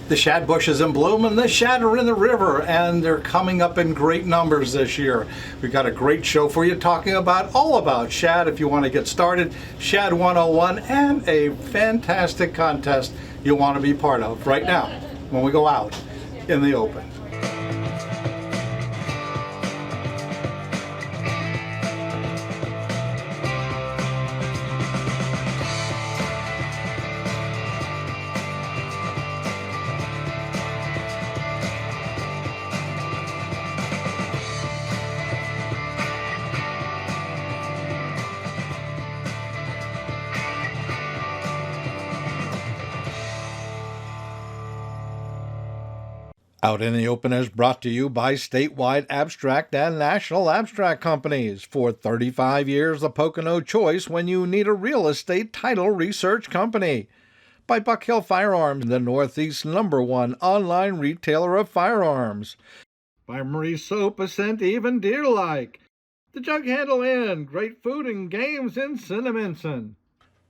The shad bush is in bloom and the shad are in the river, and they're coming up in great numbers this year. We've got a great show for you talking about all about shad if you want to get started, Shad 101, and a fantastic contest you'll want to be part of right now when we go out in the open. Out in the Open is brought to you by statewide abstract and national abstract companies. For 35 years, the Pocono choice when you need a real estate title research company. By Buck Hill Firearms, the Northeast's #1 online retailer of firearms. By Marie Soap, a scent even deer-like. The Jug Handle Inn, great food and games in Cinnaminson.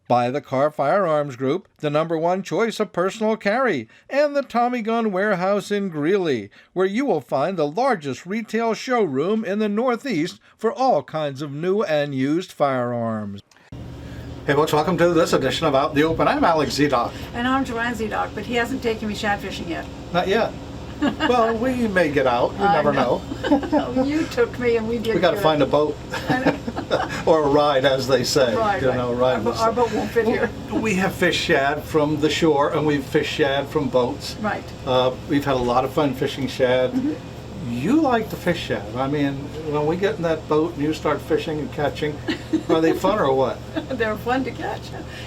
By the Carr Firearms Group, the #1 choice of personal carry, and the Tommy Gun Warehouse in Greeley, where you will find the largest retail showroom in the Northeast for all kinds of new and used firearms. Hey folks, welcome to this edition of Out in the Open. I'm Alex Zidock. And I'm JoAnne Zidock, but he hasn't taken me shad fishing yet. Not yet. Well, we may get out. You never know. You took me and we did. We got to find a boat. Or a ride, as they say. Right. Our boat won't fit here. We have fished shad from the shore, and we've fished shad from boats. Right. We've had a lot of fun fishing shad. Mm-hmm. You like to fish shad. I mean, when we get in that boat and you start fishing and catching, are they fun or what? They're fun to catch.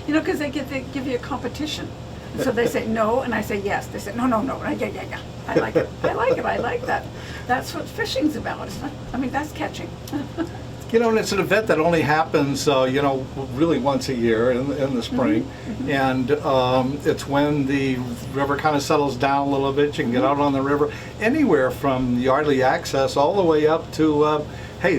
You know, because they give you a competition. And so they say no, and I say yes. They say no. Yeah. I like it. I like that. That's what fishing's about. It's not, I mean, that's catching. You know, and it's an event that only happens, really once a year in the spring. Mm-hmm. And it's when the river kind of settles down a little bit. You can get out on the river anywhere from Yardley Access all the way up to,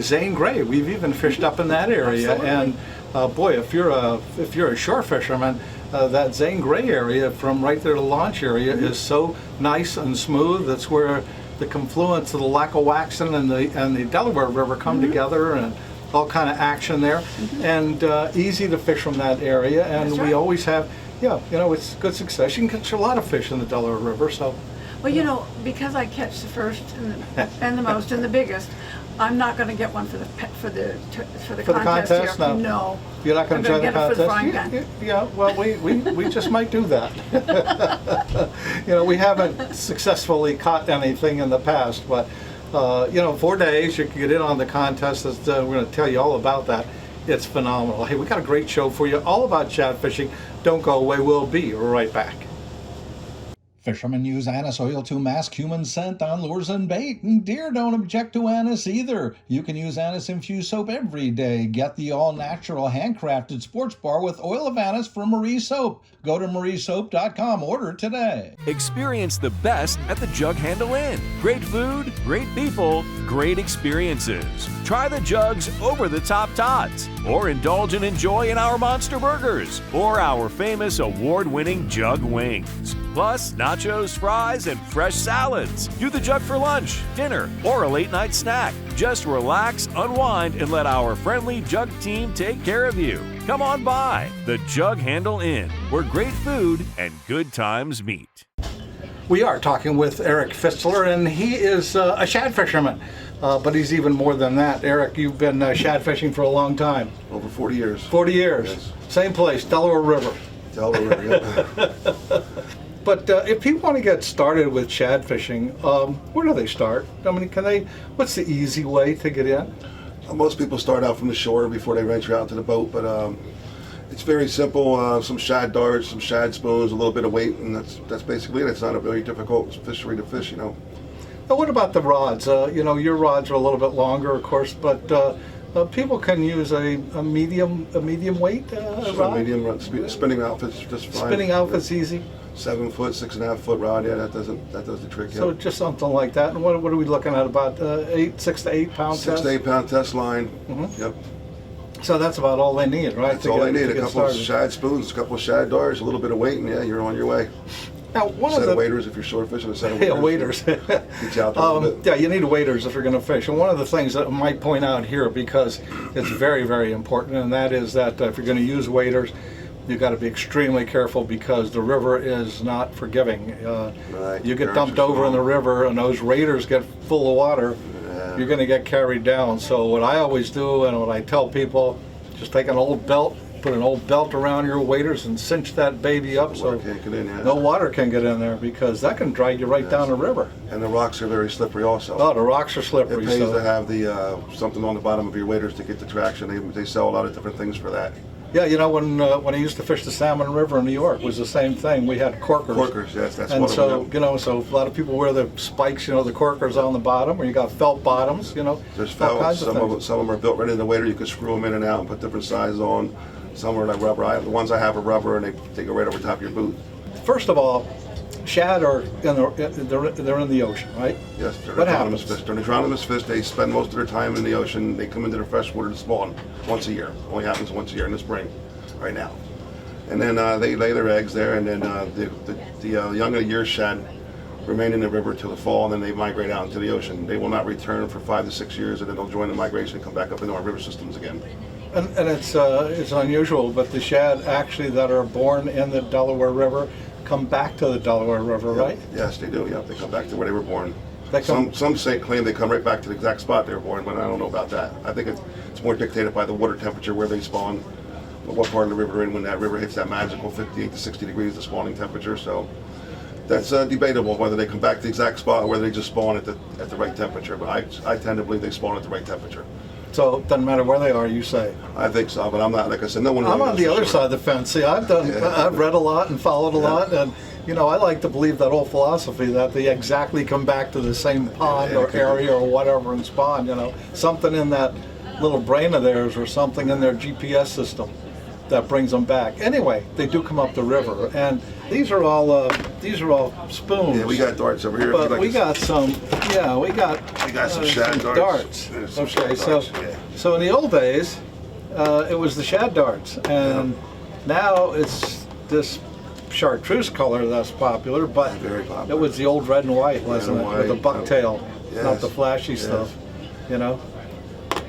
Zane Gray. We've even fished up in that area. Absolutely. And boy, if you're a shore fisherman, that Zane Gray area from right there to the launch area is so nice and smooth. That's where the confluence of the Lackawaxen and the Delaware River come together, and all kind of action there, and easy to fish from that area. And we always have, it's good success. You can catch a lot of fish in the Delaware River. So, well, because I catch the first and the most and the biggest, I'm not going to get one for the contest here. No. You're not going to join the contest? For the frying pan. Yeah, well, we just might do that. We haven't successfully caught anything in the past, but 4 days you can get in on the contest. We're going to tell you all about that. It's phenomenal. Hey, we got a great show for you, all about shad fishing. Don't go away. We'll be right back. Fishermen use anise oil to mask human scent on lures and bait, and deer don't object to anise either. You can use anise-infused soap every day. Get the all-natural, handcrafted sports bar with oil of anise from Marie Soap. Go to mariesoap.com. Order today. Experience the best at the Jug Handle Inn. Great food, great people, great experiences. Try the Jug's over-the-top tots, or indulge and enjoy in our monster burgers, or our famous award-winning Jug wings. Plus, nachos, fries, and fresh salads. Do the Jug for lunch, dinner, or a late-night snack. Just relax, unwind, and let our friendly Jug team take care of you. Come on by the Jug Handle Inn, where great food and good times meet. We are talking with Eric Fistler, and he is a shad fisherman, but he's even more than that. Eric, you've been shad fishing for a long time. Over 40 years. 40 years. Yes. Same place, Delaware River. Delaware River, yeah. But if people want to get started with shad fishing, where do they start? I mean, what's the easy way to get in? Most people start out from the shore before they venture out to the boat, but it's very simple. Some shad darts, some shad spoons, a little bit of weight, and that's basically it. It's not a very difficult fishery to fish, Now, what about the rods? Your rods are a little bit longer, of course, but people can use a medium weight rod? Medium spinning outfit's just fine. Spinning outfit's easy? 7 foot, 6.5 foot rod, yeah, that does the trick. So just something like that. And what are we looking at? About 6 to 8 pound 6 to 8 pound test line. Mm-hmm. Yep. So that's about all they need, right? That's all they need. A couple of shad spoons, a couple of shad darts, a little bit of weight, and yeah, you're on your way. Now, one set of the waders if you're shore fishing. A set of yeah, waders. waders. Get you out there a little bit. Yeah, you need waders if you're going to fish. And one of the things that I might point out here, because it's very, very important, and that is that if you're going to use waders, you've got to be extremely careful because the river is not forgiving. Right. You get Currents dumped are over in the strong. river, and those waders get full of water. Yeah. You're going to get carried down. So what I always do, and what I tell people, just take an old belt, put an old belt around your waders, and cinch that baby up Water so can't get in, yeah. no water can get in there, because that can drag you right down the river. And the rocks are very slippery also. Oh, the rocks are slippery. It pays so. to have the something on the bottom of your waders to get the traction. They sell a lot of different things for that. Yeah, you know, when I used to fish the Salmon River in New York, it was the same thing. We had corkers. Corkers, yes, that's And what so, it you know, so a lot of people wear the spikes, you know, the corkers on the bottom, or you got felt bottoms, you know. There's all felts. kinds of things. Some of them are built right in the wader. You can screw them in and out and put different sizes on. Some are like rubber. The ones I have are rubber, and they go right over top of your boot. First of all, shad are they're in the ocean, right? Yes, they're What autonomous happens? fish. They're autonomous fish. They spend most of their time in the ocean. They come into the freshwater to spawn once a year. Only happens once a year in the spring, right now. And then they lay their eggs there, and then the young of the year shad remain in the river till the fall, and then they migrate out into the ocean. They will not return for 5 to 6 years, and then they'll join the migration and come back up into our river systems again. And it's unusual, but the shad actually that are born in the Delaware River come back to the Delaware River, right? Yes, they do. Yeah, they come back to where they were born. They come- Some claim they come right back to the exact spot they were born, but I don't know about that. I think it's more dictated by the water temperature where they spawn, what part of the river they're in when that river hits that magical 58 to 60 degrees, the spawning temperature. So that's debatable whether they come back to the exact spot or whether they just spawn at the right temperature. But I tend to believe they spawn at the right temperature. So it doesn't matter where they are, you say. I think so, but I'm not, like I said, no one really I'm on knows the for other sure. side of the fence. See, I've read a lot and followed a lot, and you know, I like to believe that whole philosophy that they exactly come back to the same pond or area or whatever and spawn. You know, something in that little brain of theirs or something in their GPS system that brings them back. Anyway, they do come up the river, and these are all spoons. Yeah, we got darts over here. if But you'd like we to- got some. Yeah, we got some shad darts. Yeah, some Okay, shad so darts, yeah. so in the old days, it was the shad darts, and now it's this chartreuse color that's popular. But Very popular. it was the old red and white, wasn't and it, with the white, bucktail, not yes, the flashy yes. stuff. You know.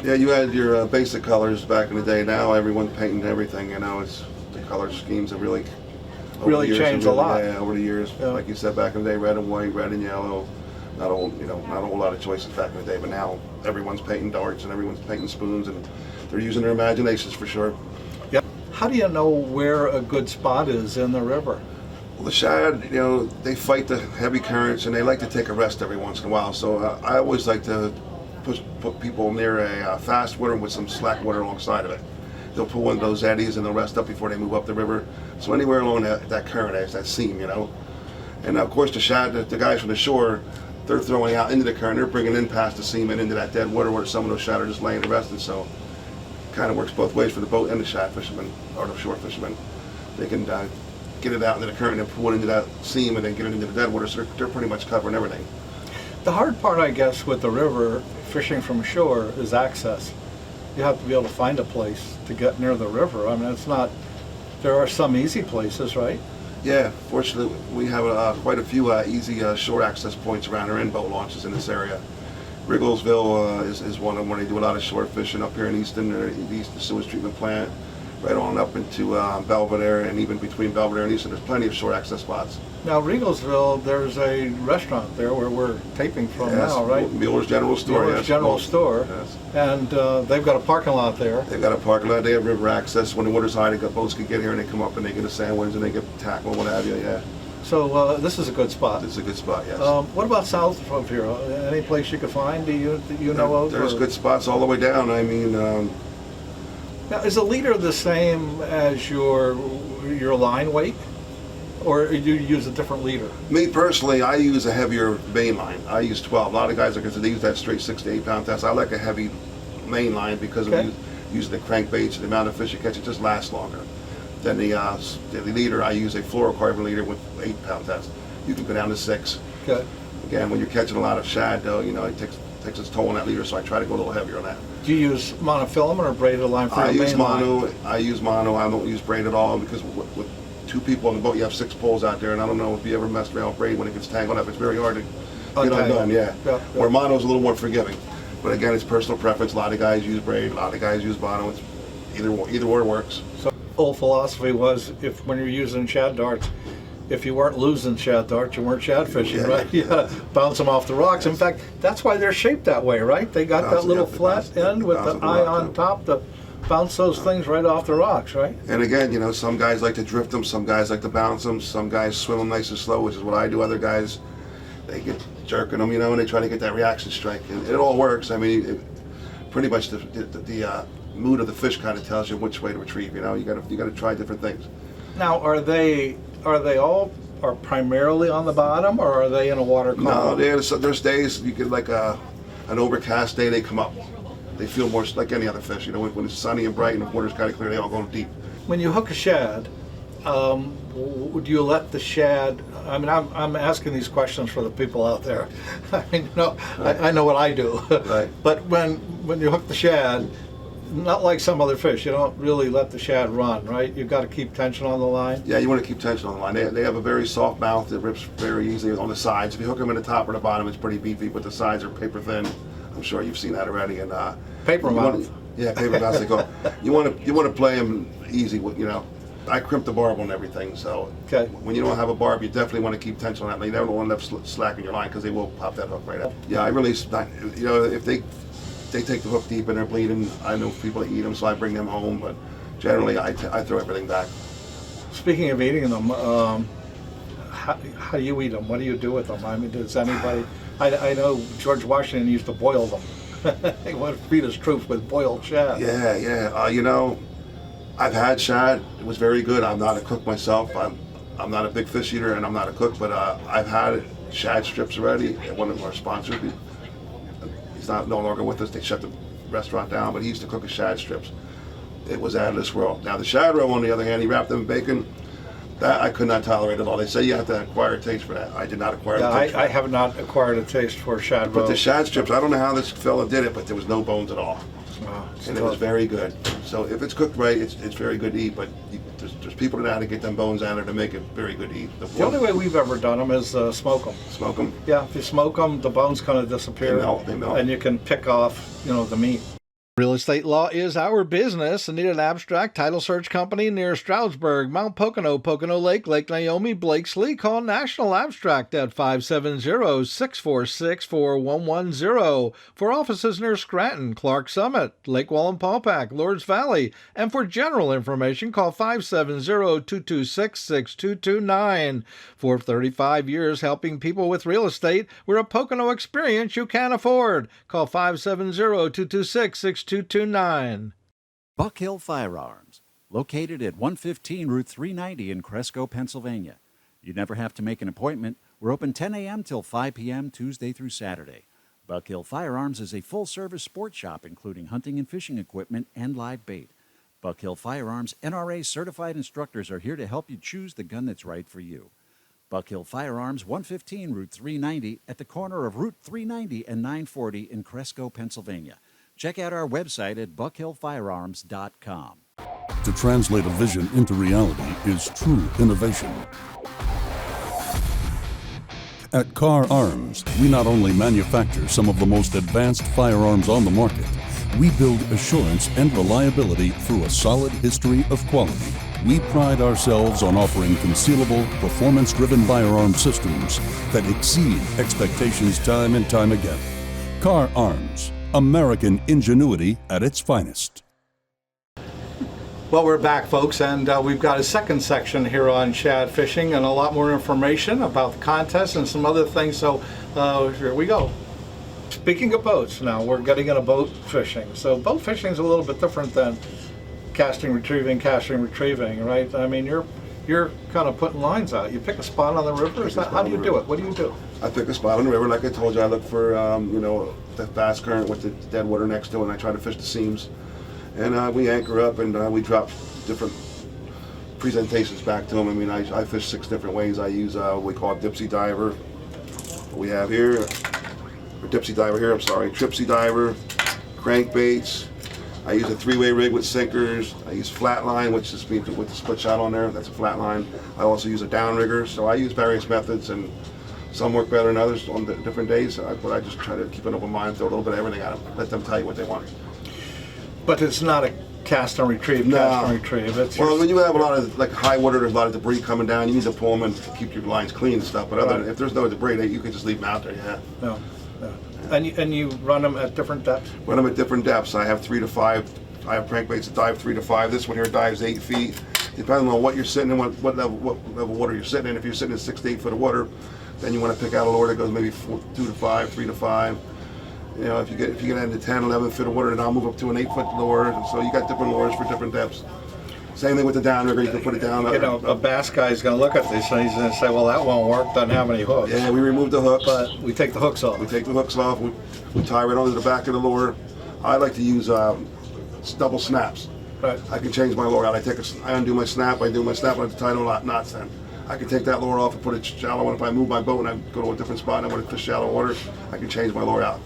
Yeah, you had your basic colors back in the day. Now everyone's painting everything. You know, it's the color schemes have really over Really the years, changed a lot. Yeah, over the years, Yeah. like you said back in the day, red and white, red and yellow. Not a whole lot of choices back in the day. But now everyone's painting darts and everyone's painting spoons, and they're using their imaginations for sure. Yep. How do you know where a good spot is in the river? Well, the shad, you know, they fight the heavy currents and they like to take a rest every once in a while. So I always like to put people near a fast water with some slack water alongside of it. They'll pull one of those eddies and they'll rest up before they move up the river. So anywhere along that current edge, that seam, you know. And of course the shad, the guys from the shore, they're throwing out into the current. They're bringing in past the seam and into that dead water where some of those shad are just laying and resting. So it kind of works both ways for the boat and the shad fishermen, or the shore fishermen. They can get it out into the current and pull it into that seam and then get it into the dead water. So they're pretty much covering everything. The hard part, I guess, with the river, fishing from shore, is access. You have to be able to find a place to get near the river. I mean, it's not, there are some easy places, right? Yeah, fortunately, we have quite a few easy shore access points around our in-boat launches in this area. Rigglesville is one of them where they do a lot of shore fishing up here in Easton, or the Easton Sewage Treatment Plant, right on up into Belvedere, and even between Belvedere and Easton, there's plenty of shore access spots. Now, Rigglesville, there's a restaurant there where we're taping from now, right? Mueller's General Store, Mueller's yes. General Store. Yes. And they've got a parking lot there. They've got a parking lot, they have river access. When the water's high, boats can get here and they come up and they get a sandwich and they get tackle, what have you, yeah. So this is a good spot. It's a good spot, yes. What about south of here? Any place you could find? Do you know of? There's or- good spots all the way down. I mean, Now, is the leader the same as your line weight, or do you use a different leader? me personally, I use a heavier main line. I use 12. A lot of guys are considered use that straight 6 to 8 pound test. I like a heavy main line because Okay. of using the crankbaits and the amount of fish you catch. It just lasts longer. Then the leader, I use a fluorocarbon leader with 8 pound test. You can go down to 6. Okay. Again, when you're catching a lot of shad, though, you know, it takes its toll on that leader, so I try to go a little heavier on that. Do you use monofilament or braided line for I your use main line? mono. I use mono. I don't use braid at all because with 2 people on the boat, you have 6 poles out there, and I don't know if you ever messed around with braid when it gets tangled up. It's very hard to get undone, yeah. Where mono's a little more forgiving. But again, it's personal preference. A lot of guys use braid, a lot of guys use mono. It's either or works. So old philosophy was, if when you're using shad darts, if you weren't losing shad darts, you weren't shad fishing, right? You gotta bounce them off the rocks. In fact, that's why they're shaped that way, right? They got that little flat end with the eye on top to bounce those things right off the rocks, right? And again, you know, some guys like to drift them, some guys like to bounce them, some guys swim them nice and slow, which is what I do. Other guys, they get jerking them, you know, and they try to get that reaction strike. And it all works. I mean, pretty much the mood of the fish kind of tells you which way to retrieve. You know, you got to try different things. Now, are they all primarily on the bottom, or are they in a water column? No, there's days you get like an overcast day, they come up. They feel more like any other fish. You know, when it's sunny and bright and the water's kind of clear, they all go deep. When you hook a shad, would you let the shad? I mean, I'm asking these questions for the people out there. I mean, I know what I do. Right. But when you hook the shad, not like some other fish, you don't really let the shad run, right? You've got to keep tension on the line. Yeah, you want to keep tension on the line. They have a very soft mouth that rips very easily on the sides. If you hook them in the top or the bottom, it's pretty beefy, but the sides are paper thin. I'm sure you've seen that already. And paper mouth. Yeah, paper mouth. They go. You want to play them easy with, you know. I crimp the barb on everything, so when you don't have a barb, you definitely want to keep tension on that. You never want to left slack in your line because they will pop that hook right up. Yeah, I really, you know, if they take the hook deep and they're bleeding, I know people that eat them, so I bring them home. But generally, I throw everything back. Speaking of eating them, how do you eat them? What do you do with them? I mean, does anybody? I know George Washington used to boil them. He wanted to feed his troops with boiled shad. Yeah. You know, I've had shad. It was very good. I'm not a cook myself. I'm not a big fish eater, and I'm not a cook. But I've had shad strips already at one of our sponsors. He's no longer with us. They shut the restaurant down. But he used to cook us shad strips. It was out of this world. Now the shad roe, on the other hand, he wrapped them in bacon. That I could not tolerate at all. They say you have to acquire a taste for that. I did not acquire a taste for that. I have not acquired a taste for shad roe. But the shad strips, I don't know how this fella did it, but there was no bones at all. Wow, and it was very good. So if it's cooked right, it's very good to eat, but there's people that know how to get them bones out of to make it very good to eat. The only way we've ever done them is smoke them. Smoke them? Yeah, if you smoke them, the bones kind of disappear. They melt. And you can pick off, you know, the meat. Real estate law is our business. Need an abstract title search company near Stroudsburg, Mount Pocono, Pocono Lake, Lake Naomi, Blakesley. Call National Abstract at 570-646-4110. For offices near Scranton, Clark Summit, Lake Wallenpaupack, Lords Valley. And for general information, call 570-226-6229. For 35 years helping people with real estate, we're a Pocono experience you can't afford. Call 570-226-6229. Buck Hill Firearms, located at 115 Route 390 in Cresco, Pennsylvania. You never have to make an appointment. We're open 10 a.m. till 5 p.m. Tuesday through Saturday. Buck Hill Firearms is a full-service sports shop including hunting and fishing equipment and live bait. Buck Hill Firearms NRA certified instructors are here to help you choose the gun that's right for you. Buck Hill Firearms, 115 Route 390 at the corner of Route 390 and 940 in Cresco, Pennsylvania. Check out our website at buckhillfirearms.com. To translate a vision into reality is true innovation. At Car Arms, we not only manufacture some of the most advanced firearms on the market, we build assurance and reliability through a solid history of quality. We pride ourselves on offering concealable, performance-driven firearm systems that exceed expectations time and time again. Car Arms, American ingenuity at its finest. Well, we're back, folks, and we've got a second section here on shad fishing and a lot more information about the contest and some other things, so here we go. Speaking of boats, now we're getting into boat fishing. So boat fishing is a little bit different than casting, retrieving, right? I mean, you're kind of putting lines out. You pick a spot on the river. How do you do it? What do you do? I pick a spot on the river. Like I told you, I look for you know, the fast current with the dead water next to it, and I try to fish the seams. And we anchor up and we drop different presentations back to them. I mean, I fish 6 different ways. I use what we call a dipsy diver. We have here, or dipsy diver here, I'm sorry, tripsy diver, crankbaits, I use a 3-way rig with sinkers. I use flatline, which is with the split shot on there. That's a flatline. I also use a downrigger. So I use various methods, and some work better than others on the different days. But I just try to keep an open mind, throw a little bit of everything at them, let them tell you what they want. But it's not a cast and retrieve, cast and retrieve. It's well, when you have a lot of like high water, there's a lot of debris coming down. You need to pull them in to keep your lines clean and stuff. But if there's no debris, you can just leave them out there. Yeah. No. And you run them at different depths? Run them at different depths. I have 3 to 5. I have crankbaits that dive 3 to 5. This one here dives 8 feet. Depending on what you're sitting in, what level of water you're sitting in. If you're sitting in 6 to 8 foot of water, then you want to pick out a lure that goes maybe 2 to 5, 3 to 5. You know, if you get into 10, 11 foot of water, then I'll move up to an 8 foot lure. And so you got different lures for different depths. Same thing with the downrigger. You can put it down. You know, a bass guy's going to look at this and he's going to say, well, that won't work, doesn't have any hooks. Yeah, we remove the hooks. But we take the hooks off. We take the hooks off. We tie right onto the back of the lure. I like to use double snaps. Right. I can change my lure out. I undo my snap. I do my snap. I have to tie no knots then. I can take that lure off and put it shallow. And if I move my boat and I go to a different spot and I want to fish shallow water, I can change my lure out.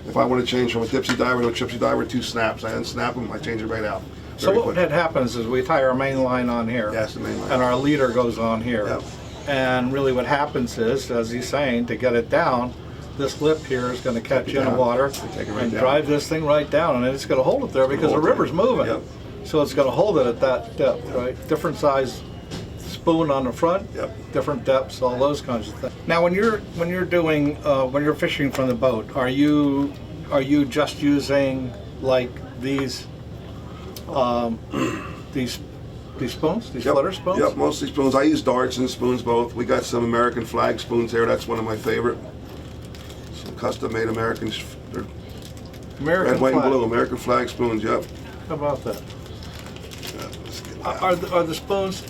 If I want to change from a dipsy diver to a chipsy diver, 2 snaps. I unsnap them. I change it right out. So what happens is we tie our main line on here. Yes, the main line. And our leader goes on here. Yep. And really what happens is, as he's saying, to get it down, this lip here is going to catch in the water and drive this thing right down, and it's going to hold it there because the river's moving. Yep. So it's going to hold it at that depth, right? Different size spoon on the front, different depths, all those kinds of things. Now, when you're fishing from the boat, are you just using like these spoons, these flutter spoons? Yep, mostly spoons. I use darts and spoons both. We got some American flag spoons here. That's one of my favorite. Some custom-made American red, white, and blue American flag spoons. Yep. How about that? Are the spoons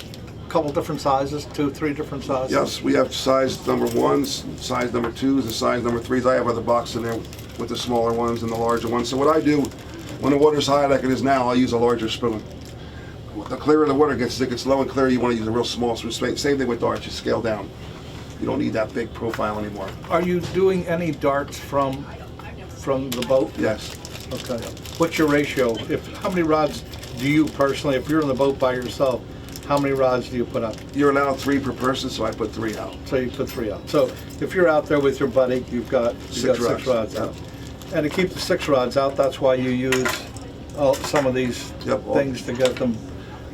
a couple different sizes, 2, 3 different sizes? Yes, we have size number 1s, size number 2s, and size number 3s. I have other boxes in there with the smaller ones and the larger ones. So what I do, when the water's high like it is now, I'll use a larger spoon. The clearer the water gets, as it gets low and clear, you want to use a real small spoon. Same thing with darts, you scale down. You don't need that big profile anymore. Are you doing any darts from the boat? Yes. Okay. What's your ratio? How many rods do you personally, if you're in the boat by yourself, how many rods do you put up? You're allowed 3 per person, so I put 3 out. So you put 3 out. So if you're out there with your buddy, you've got 6 rods out. And to keep the 6 rods out, that's why you use some of these things to get them.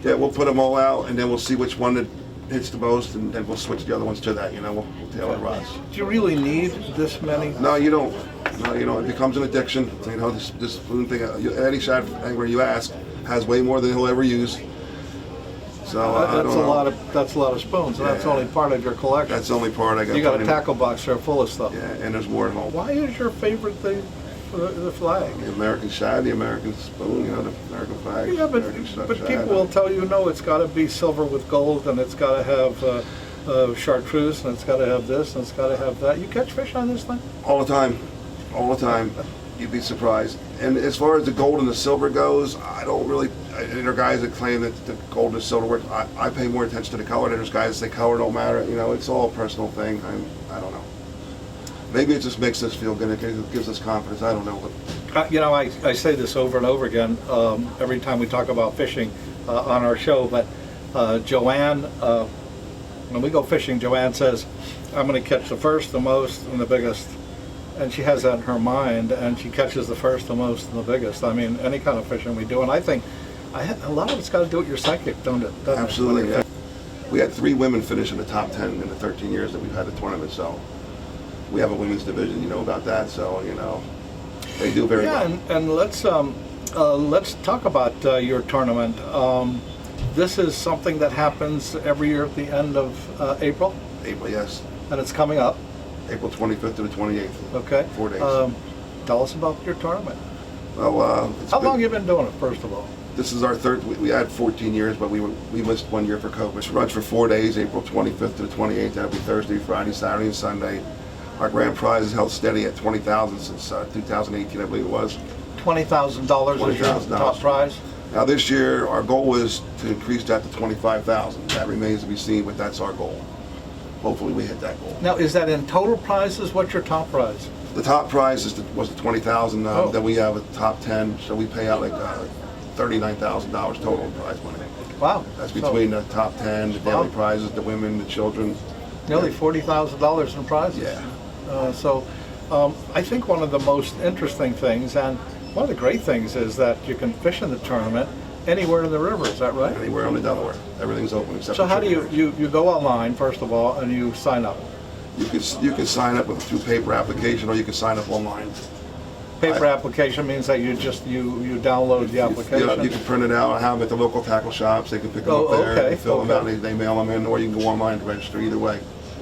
Yeah, we'll put them all out, and then we'll see which one that hits the most, and then we'll switch the other ones to that. You know, we'll tailor the rods. Do you really need this many? No, you don't. No, you know, it becomes an addiction. You know, this spoon thing. Any shad angler you ask has way more than he'll ever use. So that's a lot of spoons, and that's only part of your collection. That's the only part I got. You got a tackle box there full of stuff. Yeah, and there's more at home. Why is your favorite thing the flag? The American shad, the American spoon, you know, the American flag. Yeah, but people will tell you, no, it's got to be silver with gold, and it's got to have chartreuse, and it's got to have this, and it's got to have that. You catch fish on this thing? All the time. All the time. You'd be surprised. And as far as the gold and the silver goes, I don't really, there are guys that claim that the gold and the silver work. I pay more attention to the color. There's guys that say color don't matter. You know, it's all a personal thing. I don't know. Maybe it just makes us feel good. It gives us confidence. I don't know. You know, I say this over and over again every time we talk about fishing on our show, but JoAnne, when we go fishing, JoAnne says, I'm going to catch the first, the most, and the biggest. And she has that in her mind, and she catches the first, the most, and the biggest. I mean, any kind of fishing we do. And I think a lot of it's got to do with your psychic, don't it? Absolutely, yeah. We had 3 women finish in the top 10 in the 13 years that we've had the tournament, so we have a women's division, you know about that, so, you know, they do very well. Yeah, and let's talk about your tournament. This is something that happens every year at the end of April? April, yes. And it's coming up. April 25th to the 28th. Okay. 4 days. Tell us about your tournament. Well, how long have you been doing it, first of all? This is our third. We had 14 years, but we missed 1 year for COVID. It runs for 4 days, April 25th to the 28th. That'll be Thursday, Friday, Saturday, and Sunday. Our grand prize is held steady at $20,000 since 2018, I believe it was. $20,000 is your top prize? Now this year, our goal is to increase that to $25,000. That remains to be seen, but that's our goal. Hopefully we hit that goal. Now, is that in total prizes? What's your top prize? The top prize was the $20,000. Then we have a top 10, so we pay out like $39,000 total in prize money. Wow. That's between the top 10, the daily prizes, the women, the children. Nearly $40,000 in prizes. Yeah. I think one of the most interesting things, and one of the great things, is that you can fish in the tournament anywhere in the river. Is that right? Anywhere on the Delaware. Everything's open except So for how do tributaries. you go online first of all and you sign up? You can sign up through paper application, or you can sign up online. Paper application means that you download the application. You can print it out. I have them at the local tackle shops. They can pick them up there. Okay. They fill them out. And they mail them in, or you can go online to register. Either way.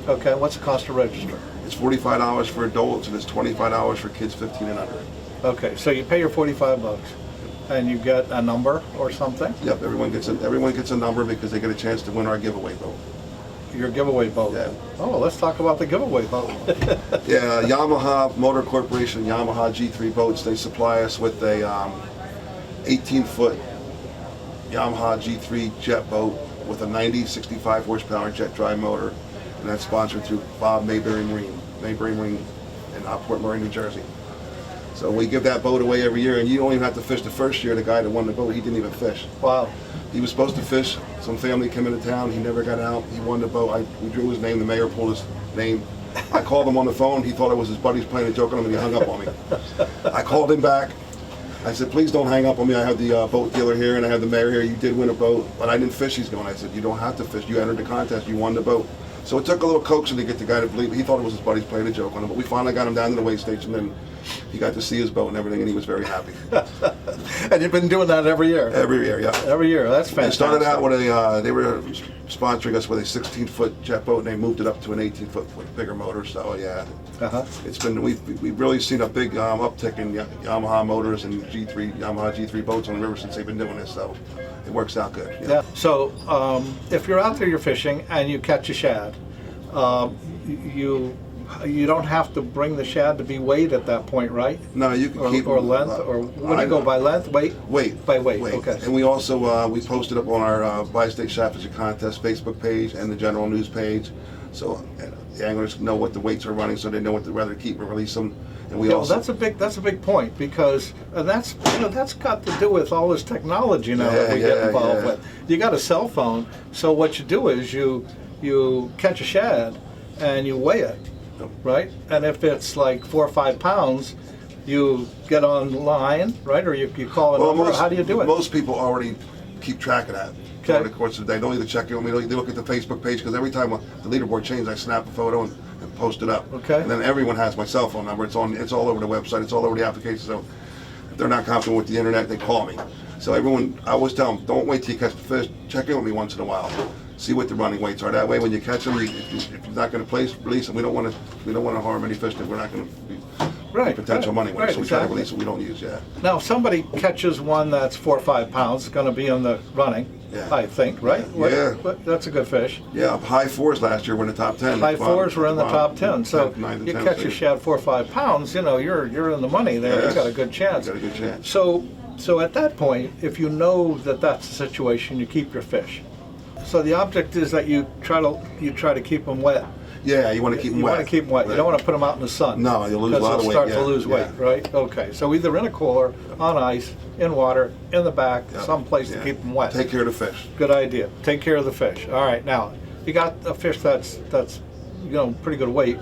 Okay. What's the cost to register? It's $45 for adults, and it's $25 for kids 15 and under. Okay. So you pay your $45, and you get a number or something. Yep. Everyone gets a number because they get a chance to win our giveaway boat. Your giveaway boat. Yeah. Oh, let's talk about the giveaway boat. Yeah, Yamaha Motor Corporation, Yamaha G3 boats. They supply us with a 18-foot Yamaha G3 jet boat with a 65 horsepower jet drive motor, and that's sponsored through Bob Mayberry Marine in Port Murray, New Jersey. So we give that boat away every year, and you don't even have to fish the first year. The guy that won the boat, he didn't even fish. Wow. He was supposed to fish. Some family came into town. He never got out. He won the boat. We drew his name. The mayor pulled his name. I called him on the phone. He thought it was his buddies playing a joke on him, and he hung up on me. I called him back. I said, please don't hang up on me. I have the boat dealer here, and I have the mayor here. You did win a boat, but I didn't fish. He's going. I said, you don't have to fish. You entered the contest. You won the boat. So it took a little coaxing to get the guy to believe it. He thought it was his buddies playing a joke on him, but we finally got him down to the weigh station, and he got to see his boat and everything, and he was very happy. And you've been doing that every year? Every year, yeah. Every year. That's They fantastic. started out with they were sponsoring us with a 16-foot jet boat, and they moved it up to an 18-foot with bigger motor. So yeah, it's been we've really seen a big uptick in Yamaha motors and Yamaha G3 boats on the river since they've been doing this. So it works out good. Yeah. So if you're out there, you're fishing, and you catch a shad, you don't have to bring the shad to be weighed at that point, right? No, you can keep or length, or what do you go by, length, weight? Weight. By weight. Okay. And we also we posted up on our Bi-State Shad Fishing Contest Facebook page and the general news page, so the anglers know what the weights are running, so they know what to whether keep or release them. And we also that's a big point, because that's got to do with all this technology now that we get involved with. You got a cell phone, so what you do is you catch a shad and you weigh it. Right, and if it's like 4 or 5 pounds, you get online, right, or you call a number. How do you do it? Most people already keep track of that. Okay. Over the course of the day, they don't either check it with me. They look at the Facebook page, because every time the leaderboard changes, I snap a photo and post it up. Okay. And then everyone has my cell phone number. It's all over the website. It's all over the application. So if they're not confident with the internet, they call me. So everyone, I always tell them, don't wait till you catch the fish. Check in with me once in a while. See what the running weights are. That way, when you catch them, if you're not going to release them, we don't want to harm any fish that we're not going to be potential money winners. So we try to release what we don't use. Yeah. Now, if somebody catches one that's 4 or 5 pounds, it's going to be in the running. Yeah. I think, right? Yeah. That's a good fish. Yeah. High fours last year were in the top 10. High fours were in the top 10. So 9 to you 10, catch a shad 4 or 5 pounds, you're in the money there. Yes. You got a good chance. You got a good chance. So at that point, if you know that that's the situation, you keep your fish. So the object is that you try to keep them wet. Yeah, you want to keep them wet. You want to keep them wet. You don't want to put them out in the sun. No, you'll lose a lot of weight. Because they'll start to lose weight, right? Okay, so either in a cooler, on ice, in water, in the back, someplace to keep them wet. Take care of the fish. Good idea. Take care of the fish. All right, now you got a fish that's pretty good weight.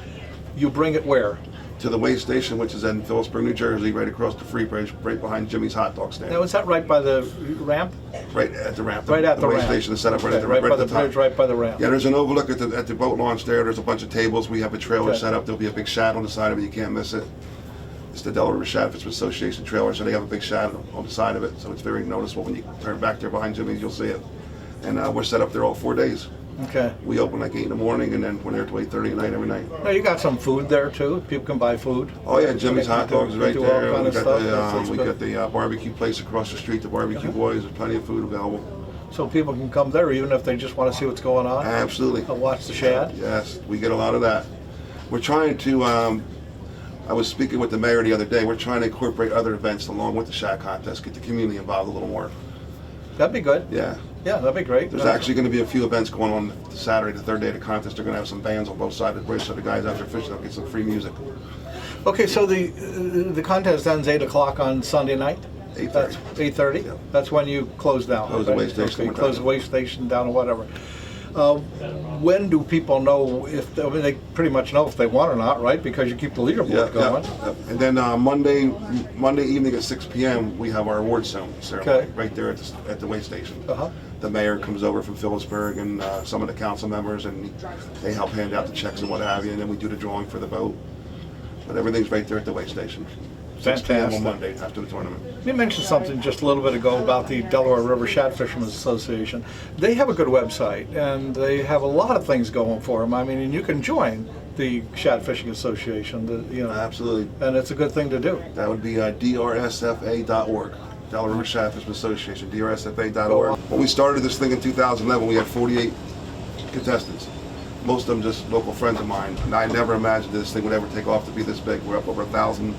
You bring it where? To the weigh station, which is in Phillipsburg, New Jersey, right across the Free Bridge, right behind Jimmy's hot dog stand. Now, is that right by the ramp? Right at the ramp. Right at the weigh ramp. station is set up right at the right by at the top. bridge, right by the ramp. Yeah, there's an overlook at the boat launch there. There's a bunch of tables. We have a trailer Okay. set up. There'll be a big shad on the side of it. You can't miss it. It's the Delaware Shad Fishing Association trailer, so they have a big shad on the side of it. So it's very noticeable. When you turn back there behind Jimmy's, you'll see it. And we're set up there all 4 days. Okay. We open like 8 in the morning, and then we're there till 8:30 at night every night. Now you got some food there too. People can buy food. Oh yeah, Jimmy's hot dogs They right do all there. kind We of got stuff. the That's we good. got the barbecue place across the street. The Barbecue Boys. There's plenty of food available. So people can come there even if they just want to see what's going on. Absolutely. And watch the shad. Yes, we get a lot of that. We're trying to. I was speaking with the mayor the other day. We're trying to incorporate other events along with the shad contest, get the community involved a little more. That'd be good. Yeah. Yeah, that'd be great. There's actually going to be a few events going on Saturday, the third day of the contest. They're going to have some bands on both sides of the bridge, so the guys out there fishing will get some free music. Okay, so the contest ends 8 o'clock on Sunday night. 8:30. 8:30? Yeah. That's when you close down. Close the right? weigh station, Okay, we're close done. the weigh station down or whatever. When do people know if, I mean, they pretty much know if they want or not, right? Because you keep the leaderboard going. Yeah. And then Monday evening at 6 p.m. we have our award ceremony Okay. right there at the weigh station. Uh-huh. The mayor comes over from Phillipsburg and some of the council members, and they help hand out the checks and what have you, and then we do the drawing for the boat. But everything's right there at the weigh station. 6 p.m. on Fantastic. Monday after the tournament. You mentioned something just a little bit ago about the Delaware River Shad Fishermen's Association. They have a good website, and they have a lot of things going for them. I mean, and you can join the Shad Fishing Association, Absolutely. and it's a good thing to do. That would be drsfa.org. Delaware River Shad Fishermen Association, drsfa.org. When we started this thing in 2011, we had 48 contestants. Most of them just local friends of mine. And I never imagined this thing would ever take off to be this big. We're up over 1,000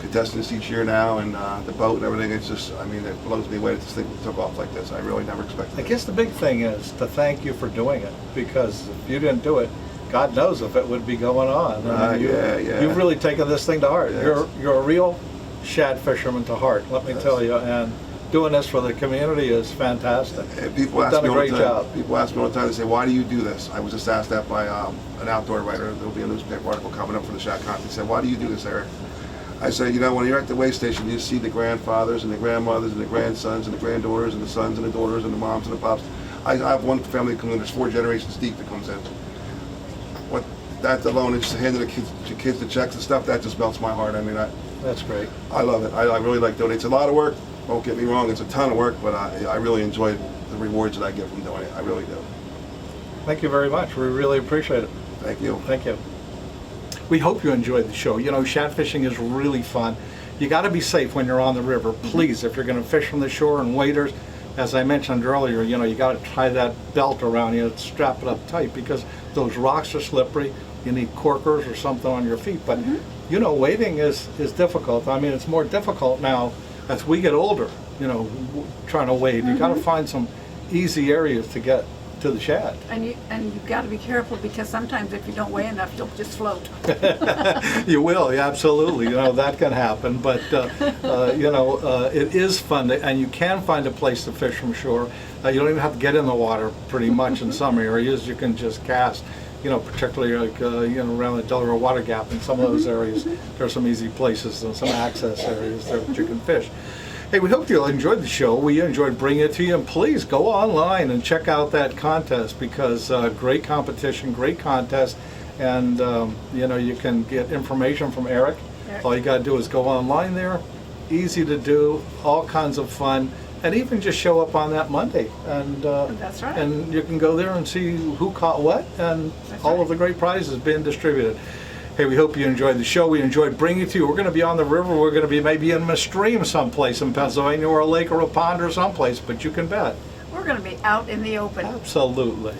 contestants each year now, and the boat and everything. It's just, I mean, it blows me away that this thing took off like this. I really never expected I it. guess the big thing is to thank you for doing it, because if you didn't do it, God knows if it would be going on. I mean, You've really taken this thing to heart. Yes. You're a real shad fisherman to heart, let me tell you, and doing this for the community is fantastic. And people You've ask done me a all the great time. job. People ask me all the time. They say, "Why do you do this?" I was just asked that by an outdoor writer. There'll be a newspaper article coming up for the Shad Contest. He said, "Why do you do this, Eric?" I say, you know, when you're at the weigh station, you see the grandfathers and the grandmothers and the grandsons and the granddaughters and the sons and the daughters and the moms and the pops. I have one family that comes in. There's 4 generations deep that comes in. What that alone, and just handing the kids the checks and stuff, that just melts my heart. I mean, That's great. I love it. I really like doing it. It's a lot of work. Don't get me wrong. It's a ton of work, but I really enjoy the rewards that I get from doing it. I really do. Thank you very much. We really appreciate it. Thank you. Thank you. We hope you enjoyed the show. You know, shad fishing is really fun. You got to be safe when you're on the river. Please, if you're going to fish from the shore and waders, as I mentioned earlier, you know, you got to tie that belt around you, strap it up tight, because those rocks are slippery. You need corkers or something on your feet. But, you know, wading is difficult. I mean, it's more difficult now as we get older, you know, trying to wade. You got to find some easy areas to get to the shad. And you've got to be careful, because sometimes if you don't weigh enough, you'll just float. You will, yeah, absolutely. You know, that can happen. But, you know, it is fun, and you can find a place to fish from shore. You don't even have to get in the water pretty much in some areas. You can just cast, you know, particularly like, you know, around the Delaware Water Gap in some of those areas. There are some easy places and some access areas there that you can fish. Hey, we hope you enjoyed the show. We enjoyed bringing it to you, and please go online and check out that contest, because great competition, great contest, and you know, you can get information from Eric. All you got to do is go online there. Easy to do, all kinds of fun, and even just show up on that Monday, and That's right. and you can go there and see who caught what, and all of the great prizes being distributed. Hey, we hope you enjoyed the show. We enjoyed bringing it to you. We're going to be on the river. We're going to be maybe in a stream someplace in Pennsylvania, or a lake or a pond or someplace, but you can bet. We're going to be out in the open. Absolutely.